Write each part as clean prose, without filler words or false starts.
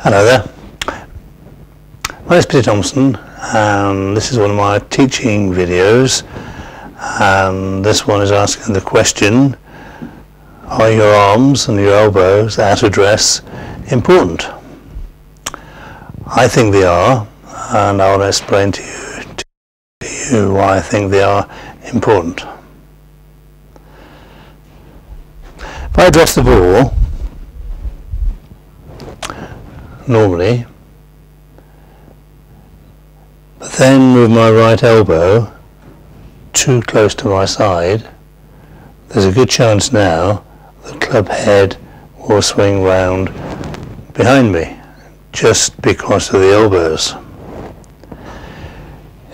Hello there, my name is Thompson and this is one of my teaching videos, and this one is asking the question: are your arms and your elbows at address important? I think they are, and I'll explain to you why I think they are important. If I address the ball normally, but then with my right elbow too close to my side, there's a good chance now the club head will swing round behind me just because of the elbows.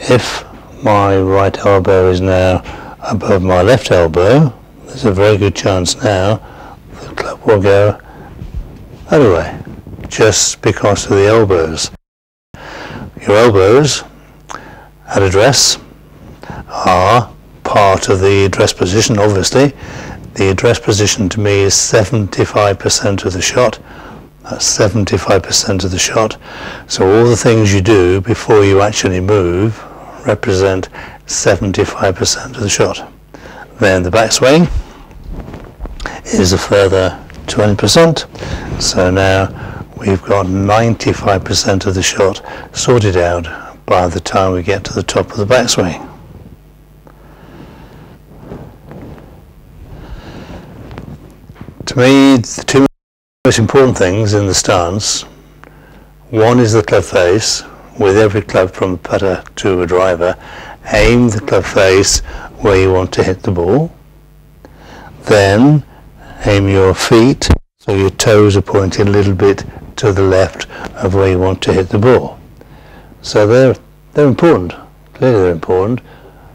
If my right elbow is now above my left elbow, there's a very good chance now the club will go that way just because of the elbows. Your elbows at address are part of the address position, obviously. The address position to me is 75% of the shot. That's 75% of the shot. So all the things you do before you actually move represent 75% of the shot. Then the backswing is a further 20%. So now we've got 95% of the shot sorted out by the time we get to the top of the backswing. To me, the two most important things in the stance, one is the club face. With every club from a putter to a driver, aim the club face where you want to hit the ball. Then aim your feet so your toes are pointing a little bit to the left of where you want to hit the ball. So they're important. Clearly they're important.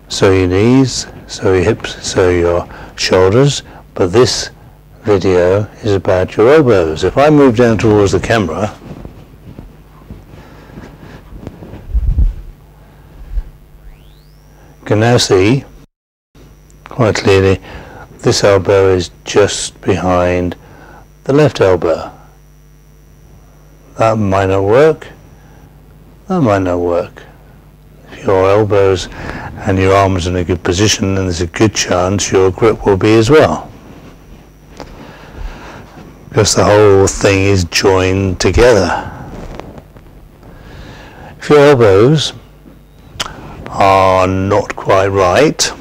So your knees, so your hips, so your shoulders. But this video is about your elbows. If I move down towards the camera, you can now see quite clearly this elbow is just behind the left elbow. That might not work. That might not work. If your elbows and your arms are in a good position, then there's a good chance your grip will be as well, because the whole thing is joined together. If your elbows are not quite right,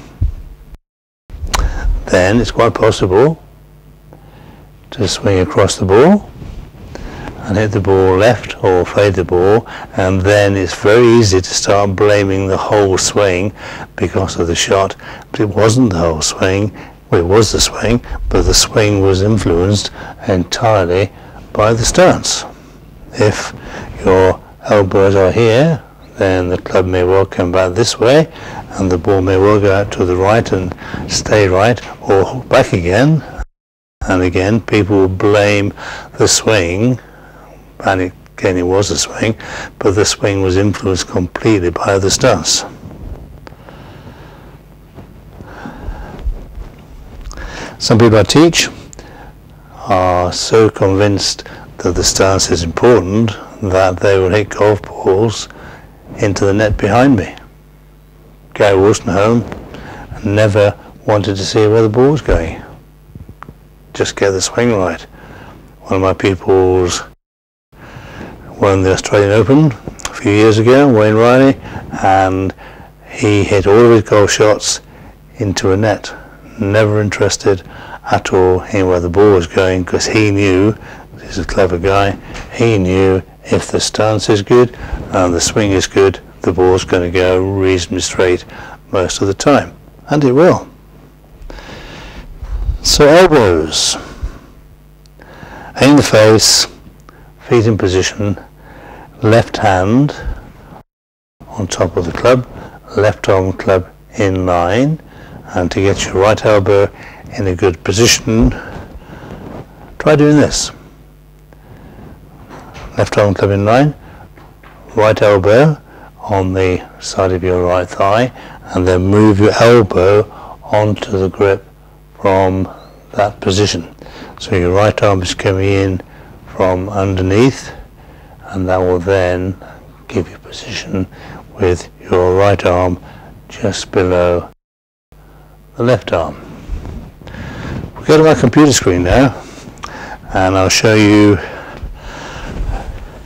then it's quite possible to swing across the ball and hit the ball left or fade the ball, and then it's very easy to start blaming the whole swing because of the shot. But it wasn't the whole swing. Well, it was the swing, but the swing was influenced entirely by the stance. If your elbows are here, then the club may well come back this way and the ball may well go out to the right and stay right, or hook back again. And again, people will blame the swing, and again it was a swing, but the swing was influenced completely by the stance. Some people I teach are so convinced that the stance is important that they will hit golf balls into the net behind me. Gary Wolstenholme never wanted to see where the ball was going. Just get the swing right. One of my pupils won the Australian Open a few years ago, Wayne Riley, and he hit all of his golf shots into a net. Never interested at all in where the ball was going, because he knew, he's a clever guy, he knew if the stance is good and the swing is good, the ball's going to go reasonably straight most of the time, and it will. So elbows, aim the face, feet in position, left hand on top of the club, left arm club in line, and to get your right elbow in a good position, try doing this. Left arm club in line, right elbow on the side of your right thigh, and then move your elbow onto the grip from that position. So your right arm is coming in from underneath and that will then give you position with your right arm just below the left arm. We'll go to my computer screen now, and I'll show you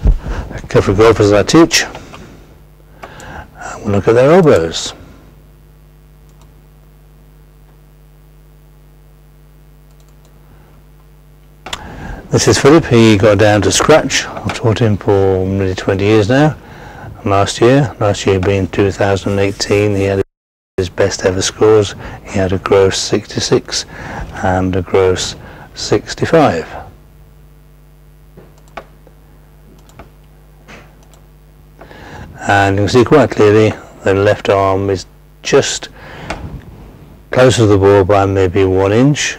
a couple of golfers I teach, and we'll look at their elbows. This is Philip. He got down to scratch. I've taught him for nearly 20 years now. Last year being 2018, he had his best ever scores. He had a gross 66 and a gross 65. And you can see quite clearly the left arm is just closer to the ball by maybe 1 inch,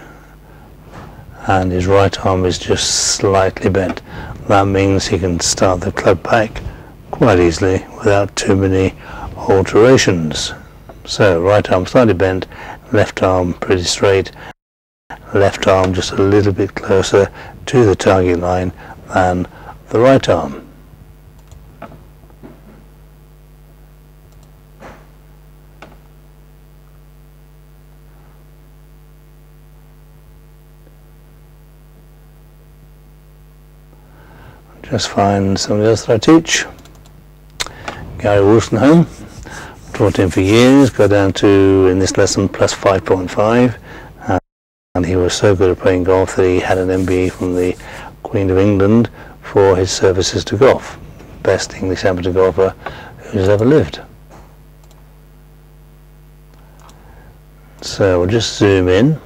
and his right arm is just slightly bent. That means he can start the club back quite easily without too many alterations. So right arm slightly bent, left arm pretty straight, left arm just a little bit closer to the target line than the right arm. Just find somebody else that I teach. Gary Wolstenholme. Taught him for years, got down to, in this lesson, plus 5.5, and he was so good at playing golf that he had an MBE from the Queen of England for his services to golf. Best English amateur golfer who's ever lived. So we'll just zoom in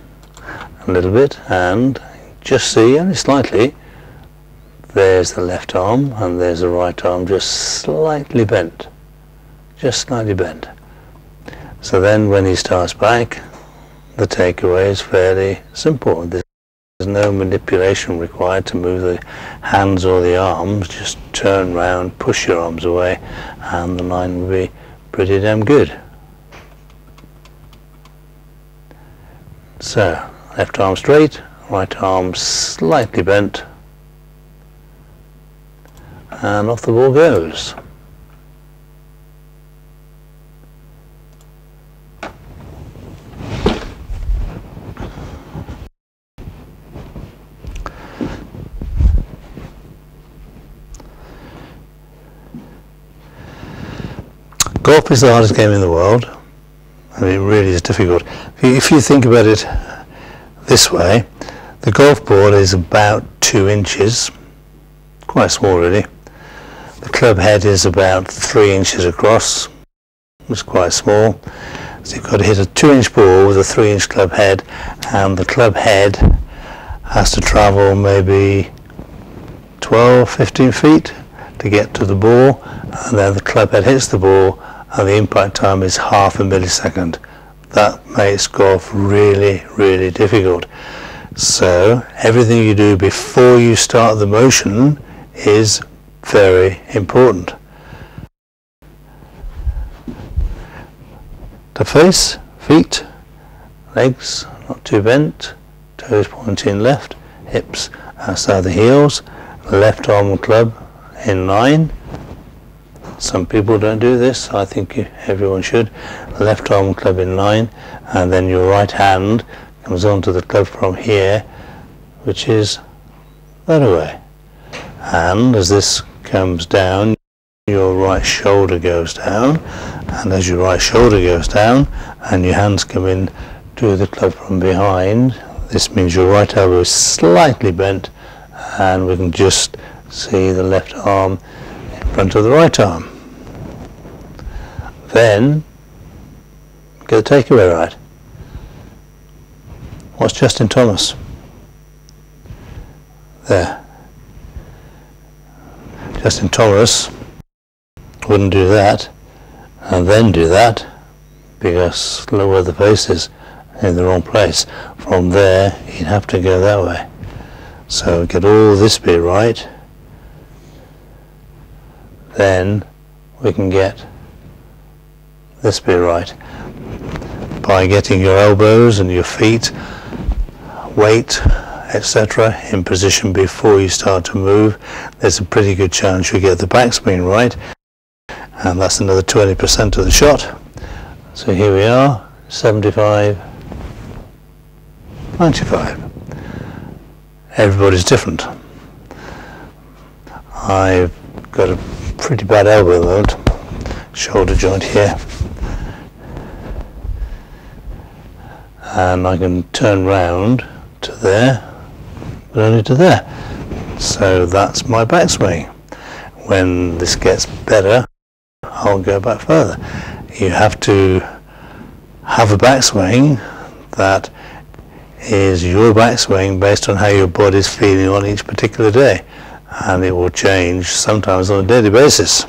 a little bit and just see, only slightly, there's the left arm and there's the right arm just slightly bent. Just slightly bent. So then when he starts back, the takeaway is fairly simple. There's no manipulation required to move the hands or the arms. Just turn round, push your arms away, and the line will be pretty damn good. So left arm straight, right arm slightly bent, and off the ball goes. Golf is the hardest game in the world. I mean, it really is difficult. If you think about it this way, the golf ball is about 2 inches, quite small really. The club head is about 3 inches across, which is quite small. So you've got to hit a 2-inch ball with a 3-inch club head, and the club head has to travel maybe 12, 15 feet to get to the ball, and then the club head hits the ball and the impact time is half a millisecond. That makes golf really, really difficult. So everything you do before you start the motion is very important. The face, feet, legs not too bent, toes pointing left, hips outside the heels, left arm and club in line. Some people don't do this. I think everyone should. Left arm and club in line, and then your right hand comes onto the club from here, which is that way. And as this comes down, your right shoulder goes down, and as your right shoulder goes down and your hands come in to the club from behind, this means your right elbow is slightly bent, and we can just see the left arm in front of the right arm. Then get the takeaway right. What's Justin Thomas? There. Justin Thomas wouldn't do that and then do that, because look where the face is, in the wrong place. From there he'd have to go that way. So get all this bit right, then we can get this bit right by getting your elbows and your feet weight etc. in position before you start to move, there's a pretty good chance you'll get the backswing right, and that's another 20% of the shot. So here we are, 75, 95. Everybody's different. I've got a pretty bad elbow though, shoulder joint here, and I can turn round to there, but only to there. So that's my backswing. When this gets better, I'll go back further. You have to have a backswing that is your backswing based on how your body's feeling on each particular day, and it will change sometimes on a daily basis.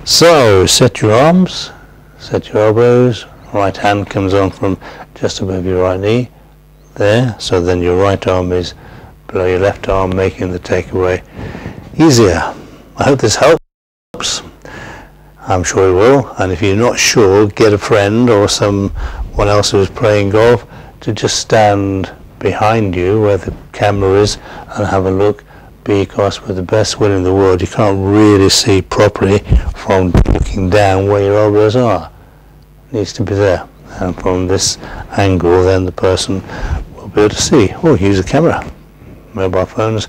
So set your arms, set your elbows, right hand comes on from just above your right knee there, so then your right arm is below your left arm, making the takeaway easier. I hope this helps. I'm sure it will, and if you're not sure, get a friend or someone else who is playing golf to just stand behind you where the camera is and have a look, because with the best will in the world you can't really see properly from looking down where your elbows are. It needs to be there, and from this angle then the person will be able to see. Oh, use a camera. Mobile phones,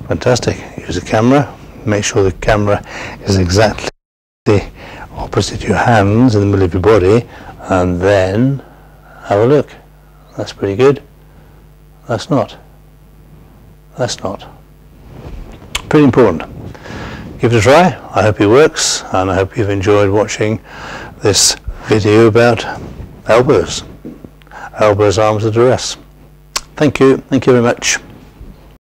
fantastic. Use a camera, make sure the camera is exactly opposite your hands in the middle of your body, and then have a look. That's pretty good. That's not. That's not. Pretty important. Give it a try. I hope it works, and I hope you've enjoyed watching this video about elbows, arms at duress. Thank you very much.